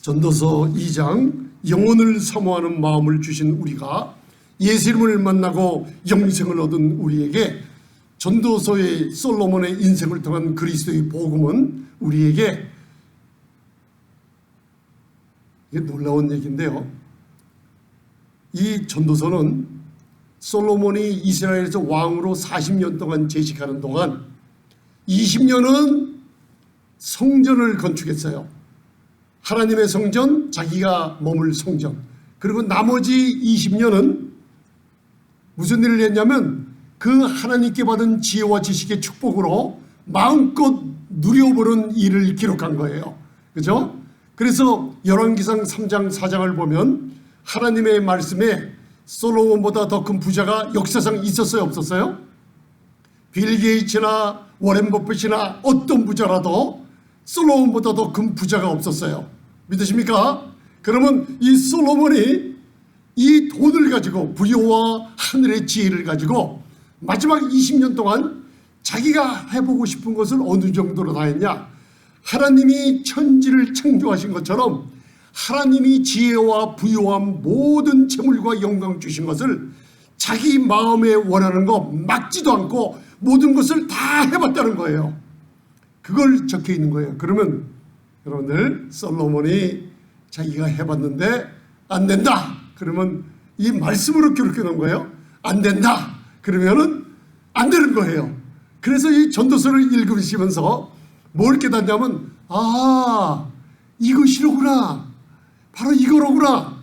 전도서 2장 영혼을 사모하는 마음을 주신 우리가 예수님을 만나고 영생을 얻은 우리에게 전도서의 솔로몬의 인생을 통한 그리스도의 복음은 우리에게 이게 놀라운 얘기인데요. 이 전도서는 솔로몬이 이스라엘에서 왕으로 40년 동안 재직하는 동안 20년은 성전을 건축했어요. 하나님의 성전, 자기가 머물 성전. 그리고 나머지 20년은 무슨 일을 했냐면 그 하나님께 받은 지혜와 지식의 축복으로 마음껏 누려보는 일을 기록한 거예요. 그죠? 그래서 열왕기상 3장 4장을 보면 하나님의 말씀에 솔로몬보다 더 큰 부자가 역사상 있었어요, 없었어요? 빌 게이츠나 워렌 버핏이나 어떤 부자라도 솔로몬보다 더 큰 부자가 없었어요. 믿으십니까? 그러면 이 솔로몬이 이 돈을 가지고 부여와 하늘의 지혜를 가지고 마지막 20년 동안 자기가 해보고 싶은 것을 어느 정도로 다 했냐? 하나님이 천지를 창조하신 것처럼 하나님이 지혜와 부여한 모든 재물과 영광 주신 것을 자기 마음에 원하는 거 막지도 않고 모든 것을 다 해봤다는 거예요. 그걸 적혀 있는 거예요. 그러면 여러분들 솔로몬이 자기가 해봤는데 안 된다. 그러면 이 말씀으로 기록해 놓은 거예요. 안 된다. 그러면은 안 되는 거예요. 그래서 이 전도서를 읽으시면서 뭘 깨닫냐면 이것이로구나. 바로 이거로구나.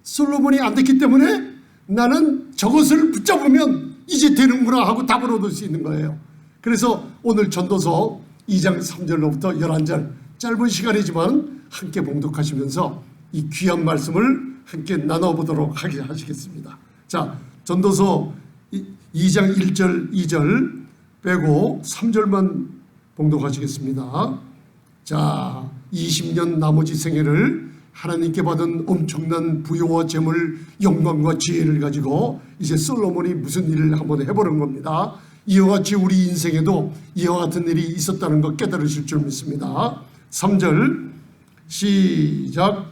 솔로몬이 안 됐기 때문에 나는 저것을 붙잡으면 이제 되는구나 하고 답을 얻을 수 있는 거예요. 그래서 오늘 전도서 2장 3절로부터 11절 짧은 시간이지만 함께 봉독하시면서 이 귀한 말씀을 함께 나눠보도록 하시겠습니다. 자, 전도서 2장 1절 2절 빼고 3절만 봉독하시겠습니다. 자, 20년 나머지 생애를 하나님께 받은 엄청난 부여와 재물, 영광과 지혜를 가지고 이제 솔로몬이 무슨 일을 한번 해보는 겁니다. 이와 같이 우리 인생에도 이와 같은 일이 있었다는 것 깨달으실 줄 믿습니다. 3절 시작.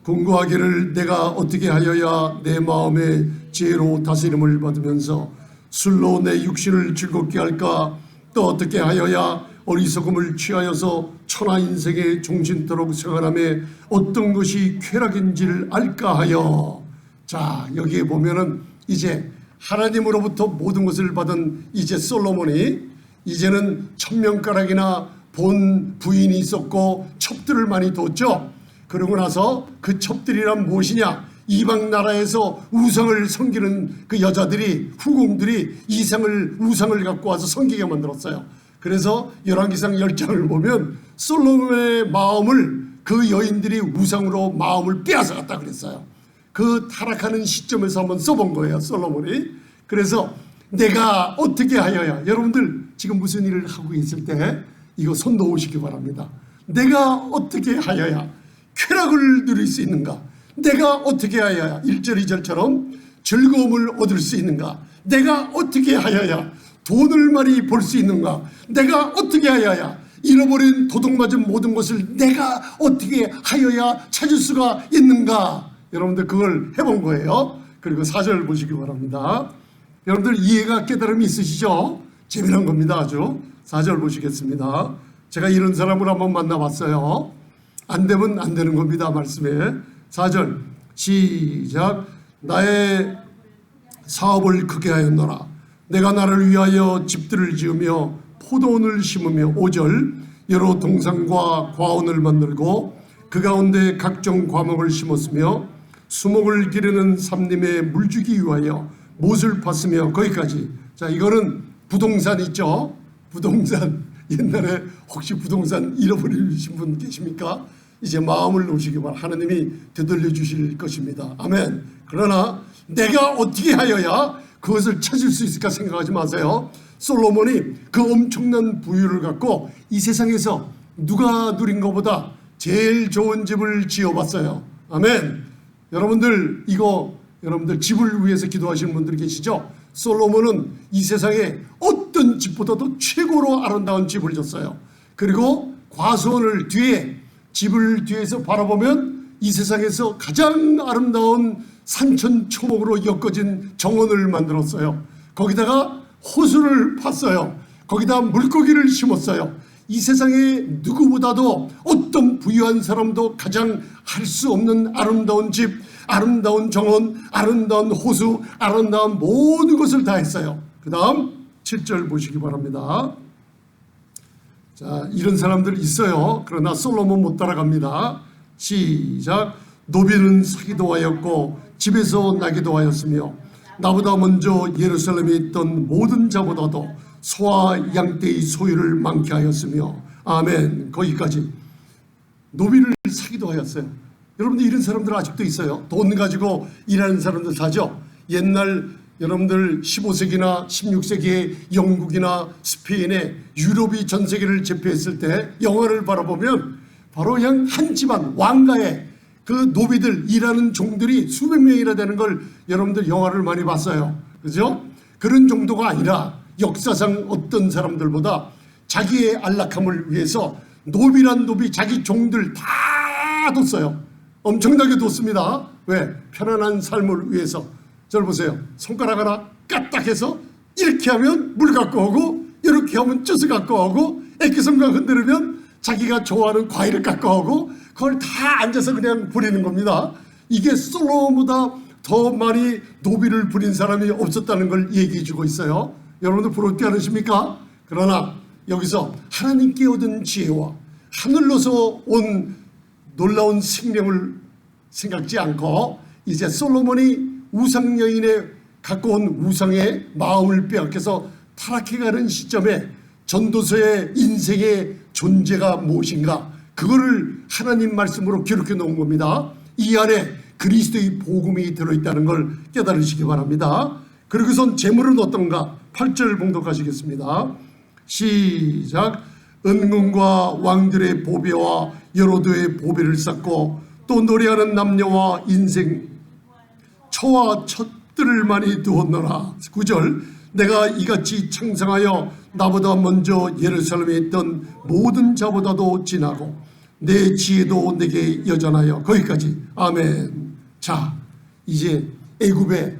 궁구하기를 내가 어떻게 하여야 내 마음의 지혜로 다스림을 받으면서 술로 내 육신을 즐겁게 할까? 또 어떻게 하여야 어리석음을 취하여서 천하 인생의 종신토록 생활함에 어떤 것이 쾌락인지를 알까 하여. 자, 여기에 보면은 이제 하나님으로부터 모든 것을 받은 이제 솔로몬이 이제는 천명가락이나 본 부인이 있었고 첩들을 많이 뒀죠. 그러고 나서 그 첩들이란 무엇이냐? 이방 나라에서 우상을 섬기는 그 여자들이, 후궁들이 우상을 갖고 와서 섬기게 만들었어요. 그래서 열왕기상 10장을 보면 솔로몬의 마음을 그 여인들이 우상으로 마음을 빼앗아갔다 그랬어요. 그 타락하는 시점에서 한번 써본 거예요, 솔로몬이. 그래서 내가 어떻게 하여야, 여러분들 지금 무슨 일을 하고 있을 때 이거 손 놓으시기 바랍니다. 내가 어떻게 하여야 쾌락을 누릴 수 있는가? 내가 어떻게 하여야 1절 2절처럼 즐거움을 얻을 수 있는가? 내가 어떻게 하여야 돈을 많이 벌 수 있는가? 내가 어떻게 하여야 잃어버린 도둑맞은 모든 것을 내가 어떻게 하여야 찾을 수가 있는가? 여러분들 그걸 해본 거예요. 그리고 4절 보시기 바랍니다. 여러분들 이해가 깨달음이 있으시죠? 재미난 겁니다. 아주. 4절 보시겠습니다. 제가 이런 사람을 한번 만나봤어요. 안 되면 안 되는 겁니다. 말씀에. 4절 시작. 나의 사업을 크게 하였노라. 내가 나를 위하여 집들을 지으며 포도원을 심으며. 5절 여러 동산과 과원을 만들고 그 가운데 각종 과목을 심었으며 수목을 기르는 삼림에 물주기 위하여 못을 팠으며. 거기까지. 자, 이거는 부동산 있죠? 부동산. 옛날에 혹시 부동산 잃어버리신 분 계십니까? 이제 마음을 놓으시기 바랍니다. 하나님이 되돌려 주실 것입니다. 아멘. 그러나 내가 어떻게 하여야 그것을 찾을 수 있을까 생각하지 마세요. 솔로몬이 그 엄청난 부유를 갖고 이 세상에서 누가 누린 것보다 제일 좋은 집을 지어봤어요. 아멘. 여러분들 여러분들 집을 위해서 기도하시는 분들 계시죠? 솔로몬은 이 세상에 어떤 집보다도 최고로 아름다운 집을 졌어요. 그리고 과수원을 뒤에 집을 뒤에서 바라보면 이 세상에서 가장 아름다운 산천초목으로 엮어진 정원을 만들었어요. 거기다가 호수를 팠어요. 거기다 물고기를 심었어요. 이 세상에 누구보다도 어떤 부유한 사람도 가장 할 수 없는 아름다운 집, 아름다운 정원, 아름다운 호수, 아름다운 모든 것을 다 했어요. 그 다음 7절 보시기 바랍니다. 자, 이런 사람들 있어요. 그러나 솔로몬 못 따라갑니다. 시작. 노비는 사기도 하였고 집에서 나기도 하였으며 나보다 먼저 예루살렘에 있던 모든 자보다도 소와 양떼의 소유를 많게 하였으며. 아멘. 거기까지. 노비를 사기도 하였어요. 여러분들 이런 사람들 아직도 있어요. 돈 가지고 일하는 사람들 사죠. 옛날 여러분들 15세기나 16세기에 영국이나 스페인에 유럽이 전 세계를 제패했을 때 영화를 바라보면 바로 그냥 한 집안 왕가의 그 노비들, 일하는 종들이 수백 명이나 되는 걸 여러분들 영화를 많이 봤어요. 그죠? 그런 정도가 아니라 역사상 어떤 사람들보다 자기의 안락함을 위해서 노비란 노비 자기 종들 다 뒀어요. 엄청나게 뒀습니다. 왜? 편안한 삶을 위해서. 저를 보세요. 손가락 하나 까딱해서 이렇게 하면 물 갖고 오고 이렇게 하면 쪄서 갖고 오고 애기손가락 흔들으면 자기가 좋아하는 과일을 갖고 오고 그걸 다 앉아서 그냥 부리는 겁니다. 이게 솔로몬보다 더 많이 노비를 부린 사람이 없었다는 걸 얘기해 주고 있어요. 여러분들 부럽지 않으십니까? 그러나 여기서 하나님께 얻은 지혜와 하늘로서 온 놀라운 생명을 생각지 않고 이제 솔로몬이 우상 여인의 갖고 온 우상의 마음을 빼앗겨서 타락해가는 시점에 전도서의 인생의 존재가 무엇인가 그거를 하나님 말씀으로 기록해 놓은 겁니다. 이 안에 그리스도의 복음이 들어있다는 걸 깨달으시기 바랍니다. 그리고선 재물은 어떤가? 8절 봉독하시겠습니다. 시작. 은금과 왕들의 보배와 여로도의 보배를 쌓고 또 노래하는 남녀와 인생 처와 첩들을 많이 두었노라. 9절. 내가 이같이 창성하여 나보다 먼저 예루살렘에 있던 모든 자보다도 진하고 내 지혜도 내게 여전하여. 거기까지. 아멘. 자, 이제 애굽에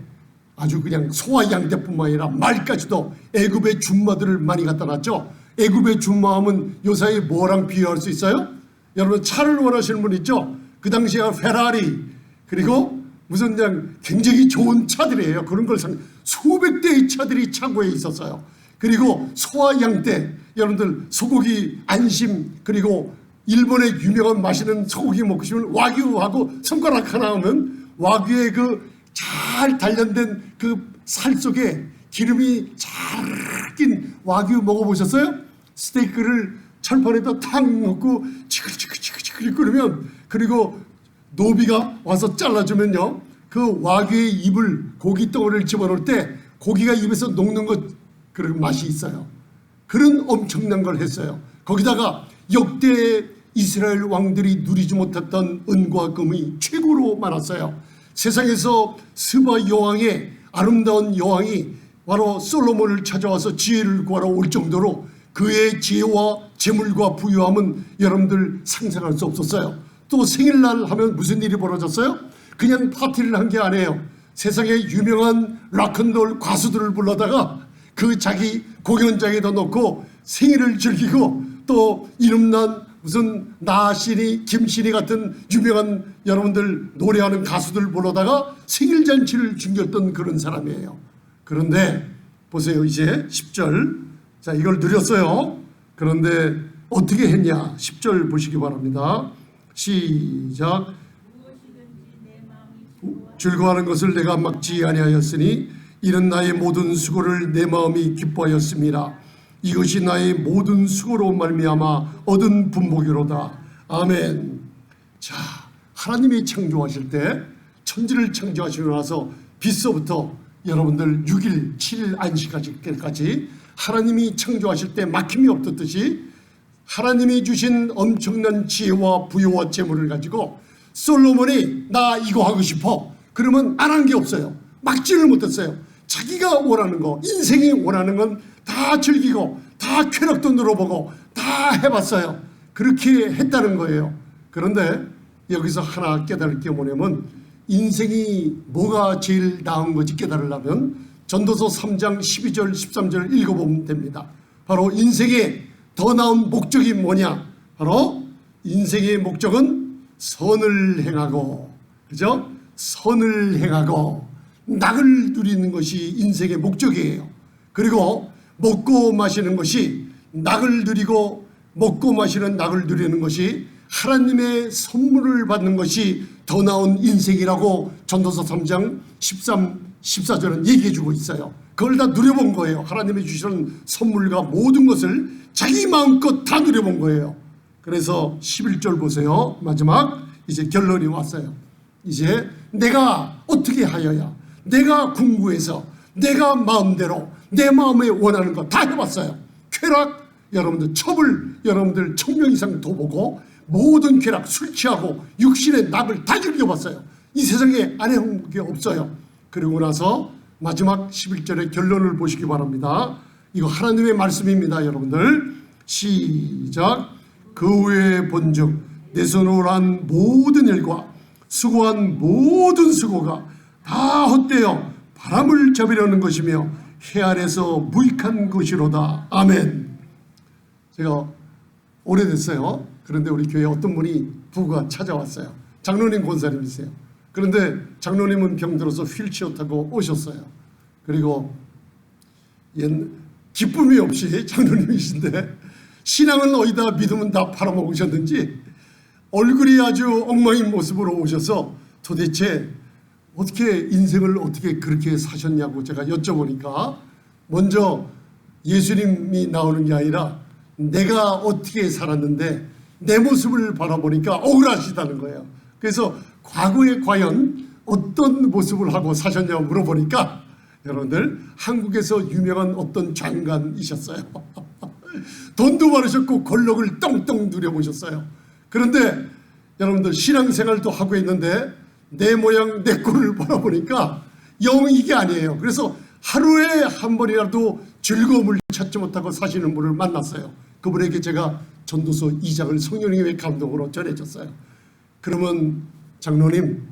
아주 그냥 소와 양떼뿐만 아니라 말까지도 애굽의 준마들을 많이 갖다 놨죠. 애굽의 준마하면 요사이 뭐랑 비교할 수 있어요? 여러분 차를 원하시는 분 있죠? 그 당시에 페라리 그리고 무슨 그냥 굉장히 좋은 차들이에요. 그런 걸 수백 대의 차들이 차고에 있었어요. 그리고 소와 양떼, 여러분들 소고기 안심, 그리고 일본의 유명한 맛있는 소고기 먹고 싶으면 와규하고 손가락 하나 하면 와규의 그 잘 단련된 그 살 속에 기름이 잘 낀 와규 먹어보셨어요? 스테이크를 철판에다 탁 넣고 치글치글 끓으면, 그리고 노비가 와서 잘라주면요, 그 와규의 입을, 고기 덩어리를 집어넣을 때 고기가 입에서 녹는 것, 그런 맛이 있어요. 그런 엄청난 걸 했어요. 거기다가 역대 이스라엘 왕들이 누리지 못했던 은과 금이 최고로 많았어요. 세상에서 스바 여왕의 아름다운 여왕이 바로 솔로몬을 찾아와서 지혜를 구하러 올 정도로 그의 지혜와 재물과 부유함은 여러분들 상상할 수 없었어요. 또 생일날 하면 무슨 일이 벌어졌어요? 그냥 파티를 한 게 아니에요. 세상에 유명한 락앤롤 가수들을 불러다가 그 자기 공연장에다 놓고 생일을 즐기고, 또 이름난 무슨 나신이 김신이 같은 유명한 여러분들 노래하는 가수들 불러다가 생일잔치를 즐겼던 그런 사람이에요. 그런데 보세요, 이제 10절. 자, 이걸 누렸어요. 그런데 어떻게 했냐? 10절 보시기 바랍니다. 시작. 즐거워하는 것을 내가 막지 아니하였으니 이는 나의 모든 수고를 내 마음이 기뻐하였습니다. 이것이 나의 모든 수고로 말미암아 얻은 분복이로다. 아멘. 자, 하나님이 창조하실 때, 천지를 창조하시고 나서 빗서부터 여러분들 6일 7일 안식까지 하나님이 창조하실 때 막힘이 없었듯이 하나님이 주신 엄청난 지혜와 부여와 재물을 가지고 솔로몬이 나 이거 하고 싶어 그러면 안 한 게 없어요. 막지를 못했어요. 자기가 원하는 거, 인생이 원하는 건 다 즐기고 다 쾌락도 누려보고 다 해봤어요. 그렇게 했다는 거예요. 그런데 여기서 하나 깨달을 게 뭐냐면 인생이 뭐가 제일 나은 건지 깨달으려면 전도서 3장 12절 13절 읽어보면 됩니다. 바로 인생의 더 나은 목적이 뭐냐? 바로 인생의 목적은 선을 행하고, 그죠? 선을 행하고 낙을 누리는 것이 인생의 목적이에요. 그리고 먹고 마시는 것이 낙을 누리고 먹고 마시는 낙을 누리는 것이 하나님의 선물을 받는 것이 더 나은 인생이라고 전도서 3장 13, 14절은 얘기해 주고 있어요. 그걸 다 누려본 거예요. 하나님이 주시는 선물과 모든 것을 자기 마음껏 다 누려본 거예요. 그래서 11절 보세요. 마지막 이제 결론이 왔어요. 이제 내가 어떻게 하여야, 내가 궁구해서 내가 마음대로 내 마음에 원하는 거 다 해봤어요. 쾌락, 여러분들 첩을 여러분들 1000명 이상 더 보고 모든 쾌락, 술 취하고 육신의 낙을 다 즐겨봤어요. 이 세상에 안 해본 게 없어요. 그리고 나서 마지막 11절의 결론을 보시기 바랍니다. 이거 하나님의 말씀입니다. 여러분들 시작. 그 후에 본즉 내 손으로 한 모든 일과 수고한 모든 수고가 다 헛되어 바람을 잡으려는 것이며 해 아래서 무익한 것이로다. 아멘. 제가 오래됐어요. 그런데 우리 교회에 어떤 분이 부부가 찾아왔어요. 장로님 권사님이세요. 그런데 장로님은 병들어서 휠체어 타고 오셨어요. 그리고 기쁨이 없이 장로님이신데 신앙은 어디다 믿음은 다 팔아먹으셨는지 얼굴이 아주 엉망인 모습으로 오셔서 도대체 어떻게 인생을 어떻게 그렇게 사셨냐고 제가 여쭤보니까 먼저 예수님이 나오는 게 아니라 내가 어떻게 살았는데 내 모습을 바라보니까 억울하시다는 거예요. 그래서 과거에 과연 어떤 모습을 하고 사셨냐고 물어보니까 여러분들 한국에서 유명한 어떤 장관이셨어요. 돈도 많으셨고 권력을 똥똥 누려보셨어요. 그런데 여러분들 신앙생활도 하고 있는데 내 모양 내 꼴을 바라보니까 영 이게 아니에요. 그래서 하루에 한 번이라도 즐거움을 찾지 못하고 사시는 분을 만났어요. 그분에게 제가 전도서 2장을 성령님의 감동으로 전해줬어요. 그러면 장로님,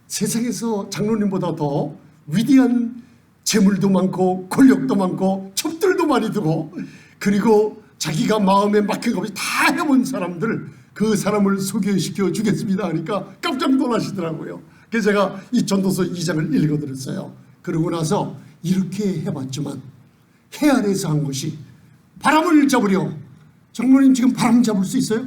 세상에서 장로님보다 더 위대한 재물도 많고 권력도 많고 첩들도 많이 두고 그리고 자기가 마음에 막힌 것 없이 다 해본 사람들, 그 사람을 소개시켜 주겠습니다 하니까 깜짝 놀라시더라고요. 그래서 제가 이 전도서 2장을 읽어드렸어요. 그러고 나서 이렇게 해봤지만 해 아래에서 한 것이 바람을 잡으려. 장로님 지금 바람 잡을 수 있어요?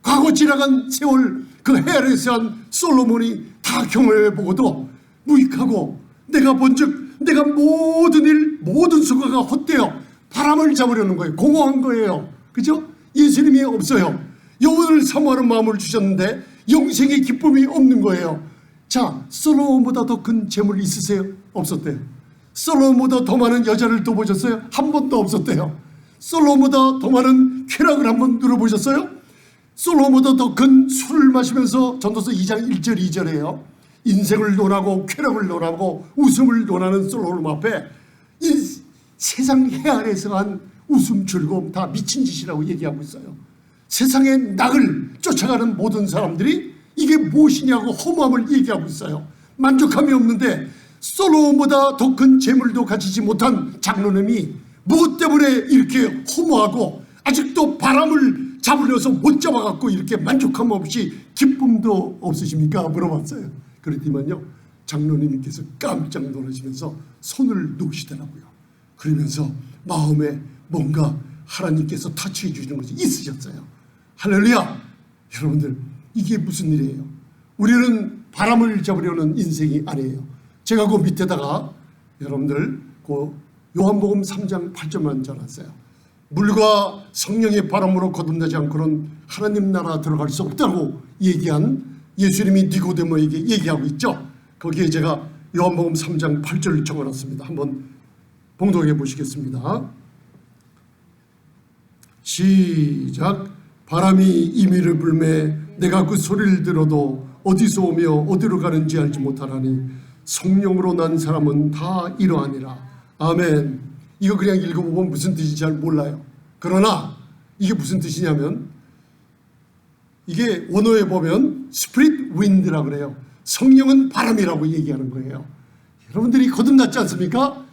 과거 지나간 세월 그 해 아래에서 한 솔로몬이 다 경험해보고도 무익하고 내가 본즉 내가 모든 일 모든 수고가 헛되어 바람을 잡으려는 거예요. 공허한 거예요. 그죠? 예수님이 없어요. 영혼을 사모하는 마음을 주셨는데 영생의 기쁨이 없는 거예요. 자, 솔로몬보다 더 큰 재물 있으세요? 없었대요. 솔로몬보다 더 많은 여자를 또 보셨어요? 한 번도 없었대요. 솔로몬보다 더 많은 쾌락을 한번 누려보셨어요? 솔로몬보다 더 큰 술을 마시면서 전도서 2장 1절 2절에요. 인생을 논하고 쾌락을 논하고 웃음을 논하는 솔로몬 앞에 이 세상 해 아래에서 한 웃음 즐거움 다 미친 짓이라고 얘기하고 있어요. 세상의 낙을 쫓아가는 모든 사람들이 이게 무엇이냐고 허무함을 얘기하고 있어요. 만족함이 없는데 솔로몬보다 더 큰 재물도 가지지 못한 장로님이 무엇 때문에 이렇게 허무하고 아직도 바람을 잡으려서 못 잡아갖고 이렇게 만족함 없이 기쁨도 없으십니까? 물어봤어요. 그랬더니만요, 장로님께서 깜짝 놀라시면서 손을 놓으시더라고요. 그러면서 마음에 뭔가 하나님께서 터치해 주시는 것이 있으셨어요. 할렐루야! 여러분들, 이게 무슨 일이에요? 우리는 바람을 잡으려는 인생이 아니에요. 제가 그 밑에다가 여러분들 그 요한복음 3장 8절만 전했어요. 물과 성령의 바람으로 거듭나지 않고는 하나님 나라 들어갈 수 없다고 얘기한 예수님이 니고데모에게 얘기하고 있죠. 거기에 제가 요한복음 3장 8절을 적어놨습니다. 한번 봉독해 보시겠습니다. 시작. 바람이 임의를 불매 내가 그 소리를 들어도 어디서 오며 어디로 가는지 알지 못하나니 성령으로 난 사람은 다 이러하니라. 아멘. 이거 그냥 읽어보면 무슨 뜻인지 잘 몰라요. 그러나 이게 무슨 뜻이냐면 이게 원어에 보면 스피릿 윈드라고 그래요. 성령은 바람이라고 얘기하는 거예요. 여러분들이 거듭났지 않습니까?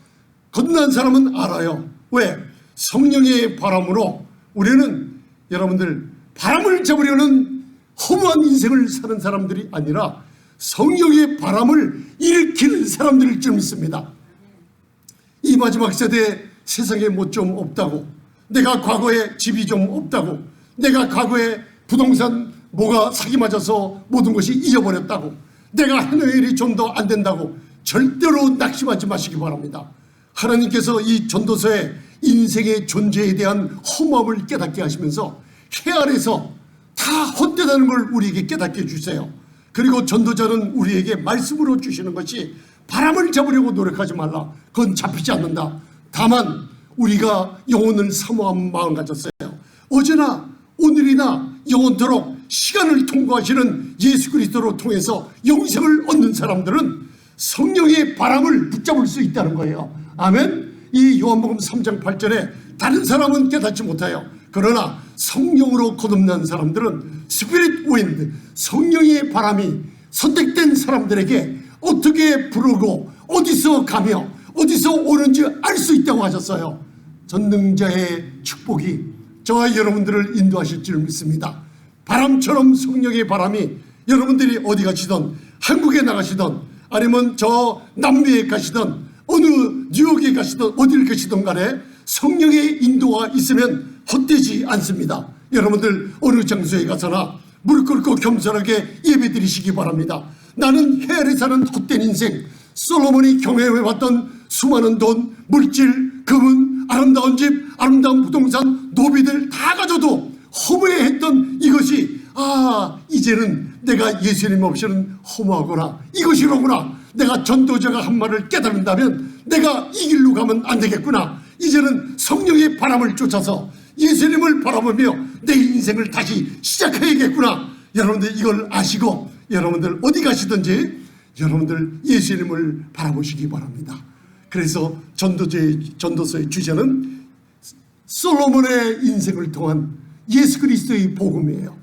거듭난 사람은 알아요. 왜? 성령의 바람으로 우리는 여러분들 바람을 잡으려는 허무한 인생을 사는 사람들이 아니라 성령의 바람을 일으키는 사람들일 줄 믿습니다. 이 마지막 세대에 세상에 뭐 좀 없다고, 내가 과거에 집이 좀 없다고, 내가 과거에 부동산 뭐가 사기 맞아서 모든 것이 잊어버렸다고, 내가 하는 일이 좀 더 안 된다고 절대로 낙심하지 마시기 바랍니다. 하나님께서 이 전도서의 인생의 존재에 대한 허무함을 깨닫게 하시면서 해 아래서 다 헛되다는 걸 우리에게 깨닫게 해주세요. 그리고 전도자는 우리에게 말씀으로 주시는 것이 바람을 잡으려고 노력하지 말라. 그건 잡히지 않는다. 다만 우리가 영혼을 사모한 마음 가졌어요. 어제나 오늘이나 영원토록 시간을 통과하시는 예수 그리스도로 통해서 영생을 얻는 사람들은 성령의 바람을 붙잡을 수 있다는 거예요. 아멘. 이 요한복음 3장 8절에 다른 사람은 깨닫지 못해요. 그러나 성령으로 거듭난 사람들은 스피릿 윈드, 성령의 바람이 선택된 사람들에게 어떻게 부르고 어디서 가며 어디서 오는지 알 수 있다고 하셨어요. 전능자의 축복이 저와 여러분들을 인도하실 줄 믿습니다. 바람처럼 성령의 바람이 여러분들이 어디 가시든, 한국에 나가시든 아니면 저 남미에 가시든 어느 뉴욕에 가시든 어딜 가시든 간에 성령의 인도가 있으면 헛되지 않습니다. 여러분들 어느 장소에 가서나 무릎 꿇고 겸손하게 예배드리시기 바랍니다. 나는 해 아래 사는 헛된 인생, 솔로몬이 경외해왔던 수많은 돈, 물질, 금은, 아름다운 집, 아름다운 부동산, 노비들 다 가져도 허무해했던 이것이 이제는 내가 예수님 없이는 허무하구나, 이것이로구나. 내가 전도자가 한 말을 깨닫는다면 내가 이 길로 가면 안 되겠구나. 이제는 성령의 바람을 쫓아서 예수님을 바라보며 내 인생을 다시 시작해야겠구나. 여러분들 이걸 아시고 여러분들 어디 가시든지 여러분들 예수님을 바라보시기 바랍니다. 그래서 전도서의 주제는 솔로몬의 인생을 통한 예수 그리스도의 복음이에요.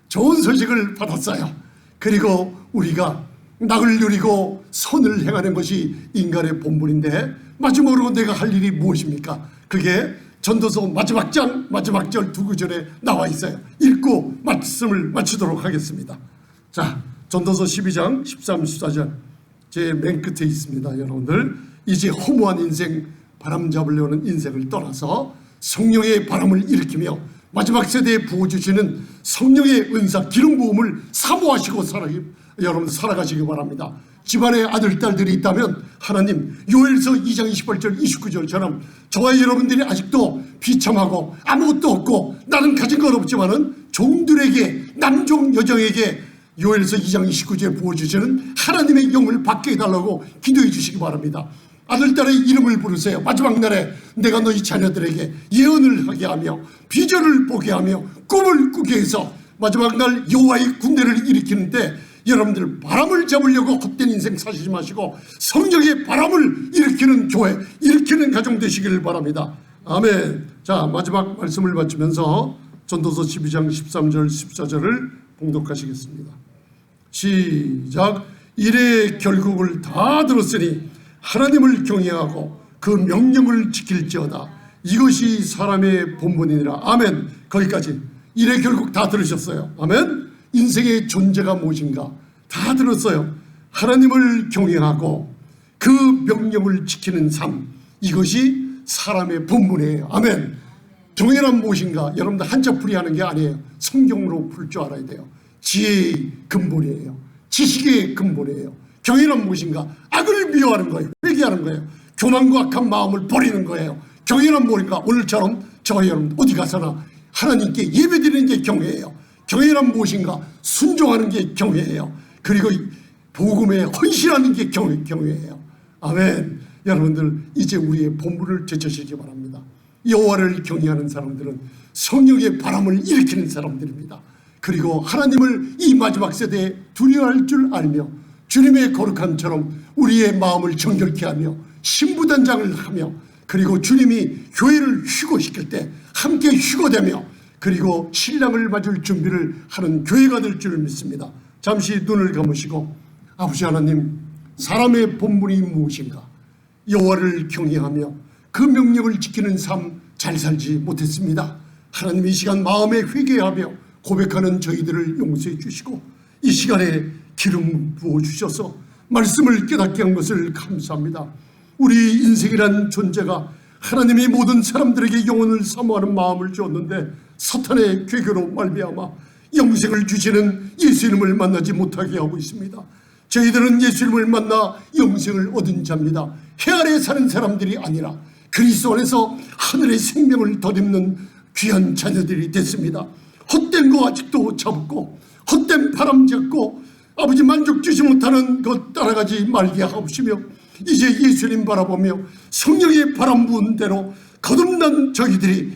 좋은 소식을 받았어요. 그리고 우리가 낙을 누리고 선을 행하는 것이 인간의 본분인데 마지막으로 내가 할 일이 무엇입니까? 그게 전도서 마지막 장 마지막 절 두 구절에 나와 있어요. 읽고 말씀을 마치도록 하겠습니다. 자, 전도서 12장 13, 14절 제 맨 끝에 있습니다. 여러분들 이제 허무한 인생, 바람 잡으려는 인생을 떠나서 성령의 바람을 일으키며 마지막 세대에 부어주시는 성령의 은사 기름 부음을 사모하시고 여러분 살아가시기 바랍니다. 집안에 아들 딸들이 있다면 하나님 요엘서 2장 28절 29절처럼 저와 여러분들이 아직도 비참하고 아무것도 없고 나는 가진 건 없지만은 종들에게, 남종 여종에게 요엘서 2장 29절에 부어주시는 하나님의 영을 받게 해달라고 기도해 주시기 바랍니다. 아들딸의 이름을 부르세요. 마지막 날에 내가 너희 자녀들에게 예언을 하게 하며 비전을 보게 하며 꿈을 꾸게 해서 마지막 날 여호와의 군대를 일으키는데 여러분들 바람을 잡으려고 헛된 인생 사시지 마시고 성령의 바람을 일으키는 교회, 일으키는 가정 되시기를 바랍니다. 아멘. 자, 마지막 말씀을 마치면서 전도서 12장 13절 14절을 봉독하시겠습니다. 시작. 이래 결국을 다 들었으니 하나님을 경외하고 그 명령을 지킬지어다. 이것이 사람의 본분이니라. 아멘. 거기까지. 이래 결국 다 들으셨어요. 아멘. 인생의 존재가 무엇인가 다 들었어요. 하나님을 경외하고 그 명령을 지키는 삶, 이것이 사람의 본분이에요. 아멘. 경외란 무엇인가? 여러분들 한자풀이 하는 게 아니에요. 성경으로 풀 줄 알아야 돼요. 지혜의 근본이에요. 지식의 근본이에요. 경외란 무엇인가? 악을 미워하는 거예요. 회개하는 거예요. 교만과 악한 마음을 버리는 거예요. 경외란 무엇인가? 오늘처럼 저와 여러분 어디 가서나 하나님께 예배드리는 게 경외예요. 경외란 무엇인가? 순종하는 게 경외예요. 그리고 복음에 헌신하는 게 경외예요. 아멘. 여러분들 이제 우리의 본분을 되찾으시기 바랍니다. 여호와를 경외하는 사람들은 성령의 바람을 일으키는 사람들입니다. 그리고 하나님을 이 마지막 세대에 두려워할 줄 알며 주님의 거룩함처럼 우리의 마음을 정결케 하며 신부단장을 하며 그리고 주님이 교회를 휴거시킬 때 함께 휴거되며 그리고 신랑을 맞을 준비를 하는 교회가 될 줄 믿습니다. 잠시 눈을 감으시고 아버지 하나님, 사람의 본분이 무엇인가? 여호와를 경외하며 그 명령을 지키는 삶 잘 살지 못했습니다. 하나님, 이 시간 마음에 회개하며 고백하는 저희들을 용서해 주시고 이 시간에 기름 부어주셔서 말씀을 깨닫게 한 것을 감사합니다. 우리 인생이란 존재가 하나님이 모든 사람들에게 영혼을 사모하는 마음을 주었는데 사탄의 괴계로 말미암아 영생을 주시는 예수님을 만나지 못하게 하고 있습니다. 저희들은 예수님을 만나 영생을 얻은 자입니다. 해 아래 사는 사람들이 아니라 그리스도 안에서 하늘의 생명을 덧입는 귀한 자녀들이 됐습니다. 헛된 거 아직도 잡고 헛된 바람 잡고 아버지 만족 주지 못하는 것 따라가지 말게 하옵시며 이제 예수님 바라보며 성령의 바람 부은 대로 거듭난 저희들이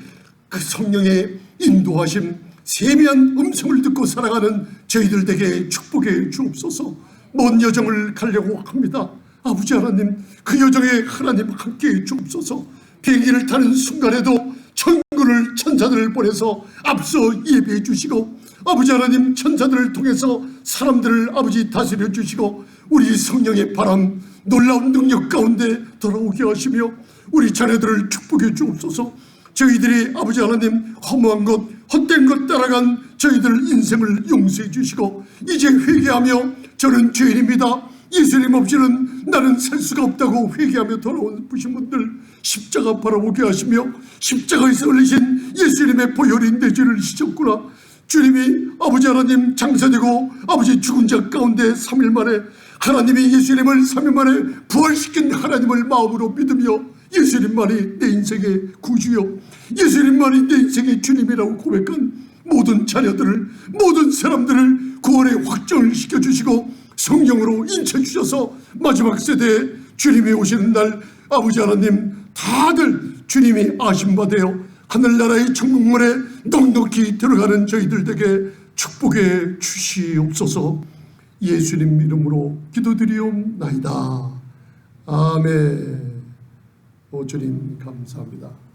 그 성령의 인도하심 세미한 음성을 듣고 살아가는 저희들 되게 축복해 주옵소서. 먼 여정을 가려고 합니다. 아버지 하나님, 그 여정에 하나님 함께해 주옵소서. 비행기를 타는 순간에도 천군을 천사들을 보내서 앞서 예배해 주시고 아버지 하나님, 천사들을 통해서 사람들을 아버지 다스려 주시고 우리 성령의 바람 놀라운 능력 가운데 돌아오게 하시며 우리 자녀들을 축복해 주옵소서. 저희들이 아버지 하나님 허무한 것 헛된 것 따라간 저희들 인생을 용서해 주시고 이제 회개하며 저는 죄인입니다, 예수님 없이는 나는 살 수가 없다고 회개하며 돌아오는 분들 십자가 바라보게 하시며 십자가에서 흘리신 예수님의 보혈이 내 죄를 씻었구나. 주님이 아버지 하나님 장사되고 아버지 죽은 자 가운데 3일 만에 하나님이 예수님을 3일 만에 부활시킨 하나님을 마음으로 믿으며 예수님만이 내 인생의 구주요 예수님만이 내 인생의 주님이라고 고백한 모든 자녀들을 모든 사람들을 구원의 확정을 시켜주시고 성령으로 인쳐주셔서 마지막 세대에 주님이 오시는 날 아버지 하나님 다들 주님이 아심받아요 하늘나라의 천국문에 넉넉히 들어가는 저희들 에게 축복해 주시옵소서. 예수님 이름으로 기도드리옵나이다. 아멘. 오 주님 감사합니다.